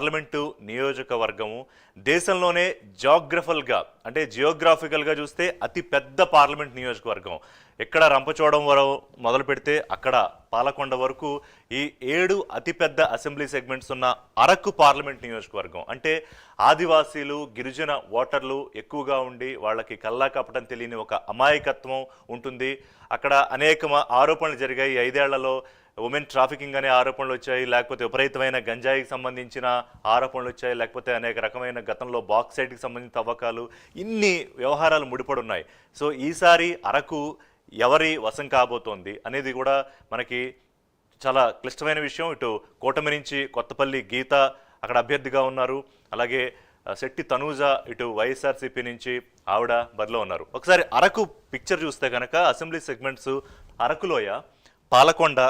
Parliament నియోజకవర్గము దేశంలోనే జియోగ్రాఫికల్గా చూస్తే అతి పెద్ద పార్లమెంట్ నియోజకవర్గం. ఎక్కడ రంపచోడవరం మొదలు పెడితే అక్కడ పాలకొండ వరకు ఈ 7 అతిపెద్ద అసెంబ్లీ సెగ్మెంట్స్ ఉన్న అరకు పార్లమెంట్ నియోజకవర్గం. అంటే ఆదివాసీలు గిరిజన ఓటర్లు ఎక్కువగా ఉండి వాళ్ళకి కల్లా కపటం తెలియని ఒక అమాయకత్వం ఉంటుంది. అక్కడ అనేక ఆరోపణలు జరిగాయి. 5 ఏళ్లలో ఉమెన్ ట్రాఫికింగ్ అనే ఆరోపణలు వచ్చాయి, లేకపోతే విపరీతమైన గంజాయికి సంబంధించిన ఆరోపణలు వచ్చాయి, లేకపోతే అనేక రకమైన గతంలో బాక్సైట్కి సంబంధించిన తవ్వకాలు, ఇన్ని వ్యవహారాలు ముడిపడి ఉన్నాయి. సో ఈసారి అరకు ఎవరి వశం కాబోతోంది అనేది కూడా మనకి చాలా క్లిష్టమైన విషయం. ఇటు కూటమి నుంచి కొత్తపల్లి గీత అక్కడ అభ్యర్థిగా ఉన్నారు, అలాగే శెట్టి తనూజ ఇటు వైఎస్ఆర్సీపీ నుంచి ఆవిడ బరిలో ఉన్నారు. ఒకసారి అరకు పిక్చర్ చూస్తే కనుక అసెంబ్లీ సెగ్మెంట్స్ అరకులోయ, పాలకొండ,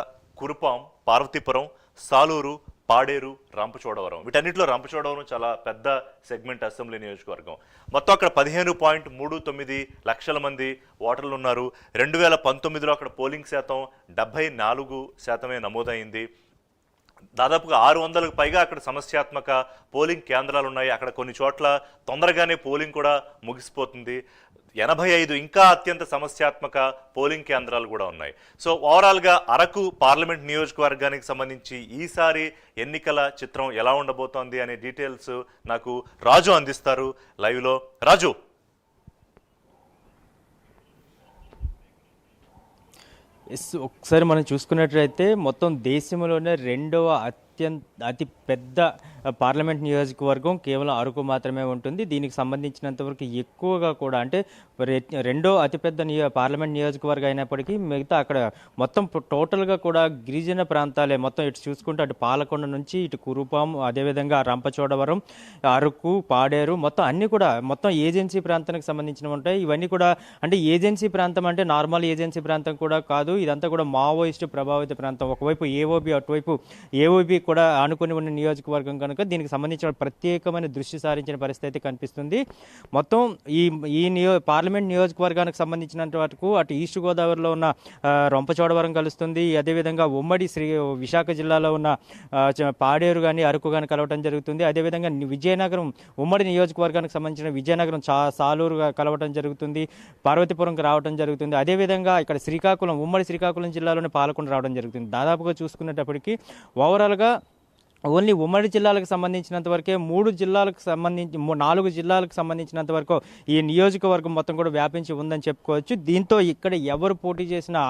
కురుపాం, పార్వతీపురం, సాలూరు, పాడేరు, రంపచోడవరం. వీటన్నిటిలో రంపచోడవరం చాలా పెద్ద సెగ్మెంట్ అసెంబ్లీ నియోజకవర్గం. మొత్తం అక్కడ 15.39 లక్షల మంది ఓటర్లు ఉన్నారు. 2019లో అక్కడ పోలింగ్ శాతం 74% నమోదైంది. దాదాపుగా 600కు పైగా అక్కడ సమస్యాత్మక పోలింగ్ కేంద్రాలు ఉన్నాయి. అక్కడ కొన్ని చోట్ల తొందరగానే పోలింగ్ కూడా ముగిసిపోతుంది. 85 ఇంకా అత్యంత సమస్యాత్మక పోలింగ్ కేంద్రాలు కూడా ఉన్నాయి. సో ఓవరాల్గా అరకు పార్లమెంట్ నియోజకవర్గానికి సంబంధించి ఈసారి ఎన్నికల చిత్రం ఎలా ఉండబోతోంది అనే డీటెయిల్స్ నాకు రాజు అందిస్తారు లైవ్లో. రాజు, ఒకసారి మనం చూసుకున్నట్లయితే మొత్తం దేశంలోనే రెండవ అతి పెద్ద పార్లమెంట్ నియోజకవర్గం కేవలం అరకు మాత్రమే ఉంటుంది. దీనికి సంబంధించినంతవరకు ఎక్కువగా కూడా అంటే రెండో అతిపెద్ద పార్లమెంట్ నియోజకవర్గం అయినప్పటికీ మిగతా అక్కడ మొత్తం టోటల్గా కూడా గిరిజన ప్రాంతాలే. మొత్తం ఇటు చూసుకుంటే అటు పాలకొండ నుంచి ఇటు కురుపాం, అదేవిధంగా రంపచోడవరం, అరకు, పాడేరు మొత్తం అన్నీ కూడా మొత్తం ఏజెన్సీ ప్రాంతానికి సంబంధించినవి ఉంటాయి. ఇవన్నీ కూడా అంటే ఏజెన్సీ ప్రాంతం అంటే నార్మల్ ఏజెన్సీ ప్రాంతం కూడా కాదు. ఇదంతా కూడా మావోయిస్టు ప్రభావిత ప్రాంతం. ఒకవైపు ఏఓబి, అటువైపు ఏఓబి కూడా ఆనుకొని ఉన్న నియోజకవర్గం కనుక దీనికి సంబంధించిన ప్రత్యేకమైన దృష్టి సారించిన పరిస్థితి కనిపిస్తుంది. మొత్తం ఈ పార్లమెంట్ నియోజకవర్గానికి సంబంధించినంత వరకు అటు ఈస్ట్ గోదావరిలో ఉన్న రంపచోడవరం కలుస్తుంది. అదేవిధంగా ఉమ్మడి విశాఖ జిల్లాలో ఉన్న పాడేరు కానీ అరకు కానీ కలవటం జరుగుతుంది. అదేవిధంగా విజయనగరం ఉమ్మడి నియోజకవర్గానికి సంబంధించిన విజయనగరం సాలూరు కలవటం జరుగుతుంది, పార్వతీపురంకి రావడం జరుగుతుంది. అదేవిధంగా ఇక్కడ ఉమ్మడి శ్రీకాకుళం జిల్లాలోని పాలకొండ రావడం జరుగుతుంది. దాదాపుగా చూసుకునేటప్పటికీ ఓవరాల్గా ఓన్లీ ఉమ్మడి జిల్లాలకు సంబంధించినంత వరకే 4 జిల్లాలకు సంబంధించినంత వరకు ఈ నియోజకవర్గం మొత్తం కూడా వ్యాపించి ఉందని చెప్పుకోవచ్చు. దీంతో ఇక్కడ ఎవరు పోటీ చేసినా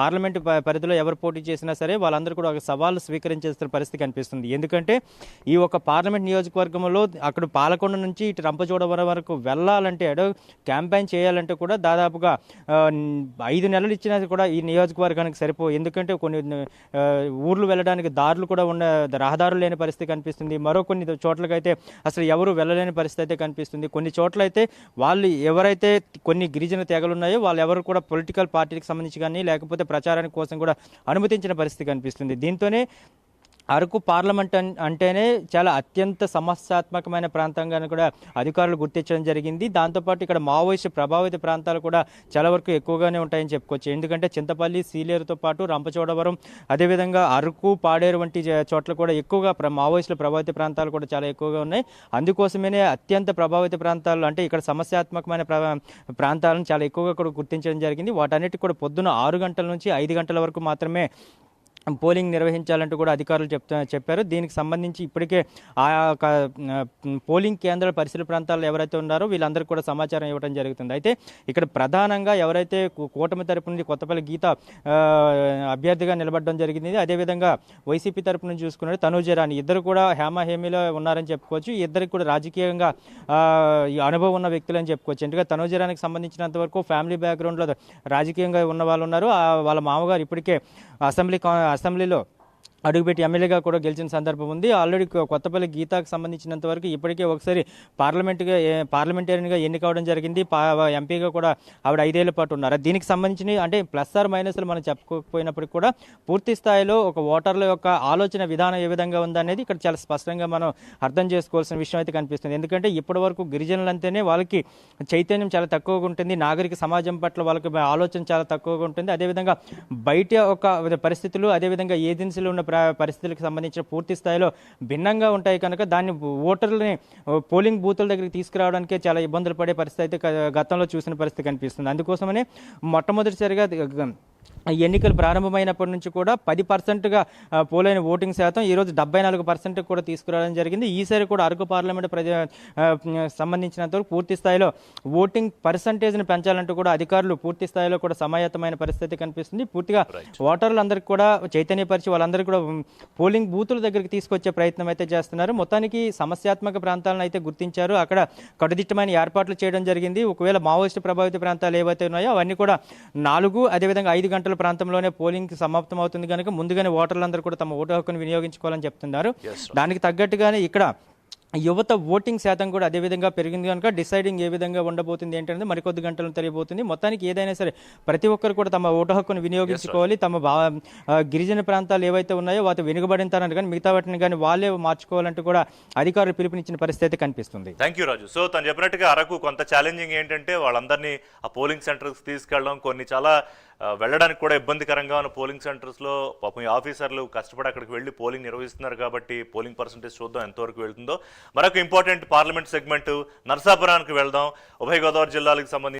పార్లమెంటు పరిధిలో ఎవరు పోటీ చేసినా సరే వాళ్ళందరూ కూడా ఒక సవాలు స్వీకరించేస్తున్న పరిస్థితి కనిపిస్తుంది. ఎందుకంటే ఈ ఒక పార్లమెంట్ నియోజకవర్గంలో అక్కడ పాలకొండ నుంచి ఇటు రంపచోడవరం వరకు వెళ్ళాలంటే క్యాంపెయిన్ చేయాలంటే కూడా దాదాపుగా 5 నెలలు ఇచ్చినా కూడా ఈ నియోజకవర్గానికి సరిపోవు. ఎందుకంటే కొన్ని ఊర్లు వెళ్ళడానికి దారులు కూడా రహదారులు లేని పరిస్థితి కనిపిస్తుంది. మరో కొన్ని చోట్లకైతే అసలు ఎవరు వెళ్ళలేని పరిస్థితి అయితే కనిపిస్తుంది. కొన్ని చోట్ల అయితే వాళ్ళు ఎవరైతే కొన్ని గిరిజన తెగలు ఉన్నాయో వాళ్ళు ఎవరు కూడా పొలిటికల్ పార్టీకి సంబంధించి కానీ లేకపోతే ప్రచారానికి కోసం కూడా అనుమతించిన పరిస్థితి కనిపిస్తుంది. దీంతోనే అరకు పార్లమెంట్ అంటేనే చాలా అత్యంత సమస్యాత్మకమైన ప్రాంతంగా కూడా అధికారులు గుర్తించడం జరిగింది. దాంతోపాటు ఇక్కడ మావోయిస్టు ప్రభావిత ప్రాంతాలు కూడా చాలా వరకు ఎక్కువగానే ఉంటాయని చెప్పుకోవచ్చు. ఎందుకంటే చింతపల్లి, సీలేరుతో పాటు రంపచోడవరం, అదేవిధంగా అరకు, పాడేరు వంటి చోట్ల కూడా ఎక్కువగా మావోయిస్టుల ప్రభావిత ప్రాంతాలు కూడా చాలా ఎక్కువగా ఉన్నాయి. అందుకోసమే అత్యంత ప్రభావిత ప్రాంతాలు అంటే ఇక్కడ సమస్యాత్మకమైన ప్రాంతాలను చాలా ఎక్కువగా కూడా గుర్తించడం జరిగింది. వాటన్నిటికీ కూడా పొద్దున 6 గంటల నుంచి 5 గంటల వరకు మాత్రమే పోలింగ్ నిర్వహించాలంటూ కూడా అధికారులు చెప్పారు. దీనికి సంబంధించి ఇప్పటికే ఆ పోలింగ్ కేంద్రాల పరిసర ప్రాంతాల్లో ఎవరైతే ఉన్నారో వీళ్ళందరికీ కూడా సమాచారం ఇవ్వడం జరుగుతుంది. అయితే ఇక్కడ ప్రధానంగా ఎవరైతే కూటమి తరపు నుంచి కొత్తపల్లి గీత అభ్యర్థిగా నిలబడడం జరిగింది, అదేవిధంగా వైసీపీ తరపు నుంచి చూసుకున్నారు తనూజ రాణి, ఇద్దరు కూడా హేమీలో ఉన్నారని చెప్పుకోవచ్చు. ఇద్దరికి కూడా రాజకీయంగా అనుభవం ఉన్న వ్యక్తులు అని చెప్పుకోవచ్చు. ఎందుకంటే తనూజ రాణికి సంబంధించినంత వరకు ఫ్యామిలీ బ్యాక్గ్రౌండ్లో రాజకీయంగా ఉన్న వాళ్ళు ఉన్నారు. వాళ్ళ మామగారు ఇప్పటికే అసెంబ్లీలో అడుగుపెట్టి ఎమ్మెల్యేగా కూడా గెలిచిన సందర్భం ఉంది. ఆల్రెడీ కొత్తపల్లి గీతాకు సంబంధించినంత వరకు ఇప్పటికే ఒకసారి పార్లమెంటేరియన్గా ఎన్నికవడం జరిగింది. ఎంపీగా కూడా ఆవిడ 5 ఏళ్ల పాటు ఉన్నారు. దీనికి సంబంధించి అంటే ప్లస్ ఆర్ మైనస్లు మనం చెప్పుకోకపోయినప్పటికీ కూడా పూర్తి స్థాయిలో ఒక ఓటర్ల యొక్క ఆలోచన విధానం ఏ విధంగా ఉందనేది ఇక్కడ చాలా స్పష్టంగా మనం అర్థం చేసుకోవాల్సిన విషయం అయితే కనిపిస్తుంది. ఎందుకంటే ఇప్పటి వరకు గిరిజనులంటేనే వాళ్ళకి చైతన్యం చాలా తక్కువగా ఉంటుంది, నాగరిక సమాజం పట్ల వాళ్ళకి ఆలోచన చాలా తక్కువగా ఉంటుంది. అదేవిధంగా బయట ఒక పరిస్థితులు, అదేవిధంగా ఏజెన్సీలో ఉన్న పరిస్థితులకు సంబంధించిన పూర్తి స్థాయిలో భిన్నంగా ఉంటాయి కనుక దాన్ని ఓటర్లని పోలింగ్ బూతుల దగ్గరికి తీసుకురావడానికే చాలా ఇబ్బందులు పడే పరిస్థితి అయితే గతంలో చూసిన పరిస్థితి కనిపిస్తుంది. అందుకోసమనే మొట్టమొదటిసారిగా ఎన్నికలు ప్రారంభమైనప్పటి నుంచి కూడా 10%గా పోలైన ఓటింగ్ శాతం ఈరోజు 74% కూడా తీసుకురావడం జరిగింది. ఈసారి కూడా అరకు పార్లమెంట్ సంబంధించినంత వరకు పూర్తి స్థాయిలో ఓటింగ్ పర్సంటేజ్ని పెంచాలంటూ కూడా అధికారులు పూర్తి స్థాయిలో కూడా సమాయత్తమైన పరిస్థితి కనిపిస్తుంది. పూర్తిగా ఓటర్లందరికీ కూడా చైతన్యపరిచి వాళ్ళందరికీ కూడా పోలింగ్ బూతుల దగ్గరికి తీసుకొచ్చే ప్రయత్నం అయితే చేస్తున్నారు. మొత్తానికి సమస్యాత్మక ప్రాంతాలను అయితే గుర్తించారు. అక్కడ కట్టుదిట్టమైన ఏర్పాట్లు చేయడం జరిగింది. ఒకవేళ మావోయిస్టు ప్రభావిత ప్రాంతాలు ఏవైతే ఉన్నాయో అవన్నీ కూడా 4 అదేవిధంగా 5 గంటల ప్రాంతంలోనే పోలింగ్ సమాప్తం అవుతుంది కనుక ముందుగానే ఓటర్లందరూ కూడా తమ ఓటు హక్కును వినియోగించుకోవాలని చెప్తున్నారు. దానికి తగ్గట్టుగానే ఇక్కడ యువత ఓటింగ్ శాతం కూడా అదేవిధంగా పెరిగింది కనుక డిసైడింగ్ ఏ విధంగా ఉండబోతుంది ఏంటనేది మరికొద్ది గంటలను తెలియబోతుంది. మొత్తానికి ఏదైనా సరే ప్రతి ఒక్కరు కూడా తమ ఓటు హక్కును వినియోగించుకోవాలి. తమ గిరిజన ప్రాంతాలు ఏవైతే ఉన్నాయో వాటి వెనుకబడిన కానీ మిగతా వాటిని కానీ వాళ్ళే మార్చుకోవాలంటూ కూడా అధికారులు పిలుపునిచ్చిన పరిస్థితి కనిపిస్తుంది. Thank you Raju. సో తను చెప్పినట్టుగా అరకు కొంత ఛాలెంజింగ్ ఏంటంటే వాళ్ళందరినీ ఆ పోలింగ్ సెంటర్స్ తీసుకెళ్ళడం, కొన్ని చాలా వెళ్ళడానికి కూడా ఇబ్బందికరంగా ఉన్న పోలింగ్ సెంటర్స్లో పాపం ఆఫీసర్లు కష్టపడి అక్కడికి వెళ్ళి పోలింగ్ నిర్వహిస్తున్నారు కాబట్టి పోలింగ్ పర్సంటేజ్ చూద్దాం ఎంతవరకు వెళ్తుందో. మరొక ఇంపార్టెంట్ పార్లమెంట్ సెగ్మెంట్ నరసాపురానికి వెళ్దాం. ఉభయ గోదావరి జిల్లాలకు సంబంధించి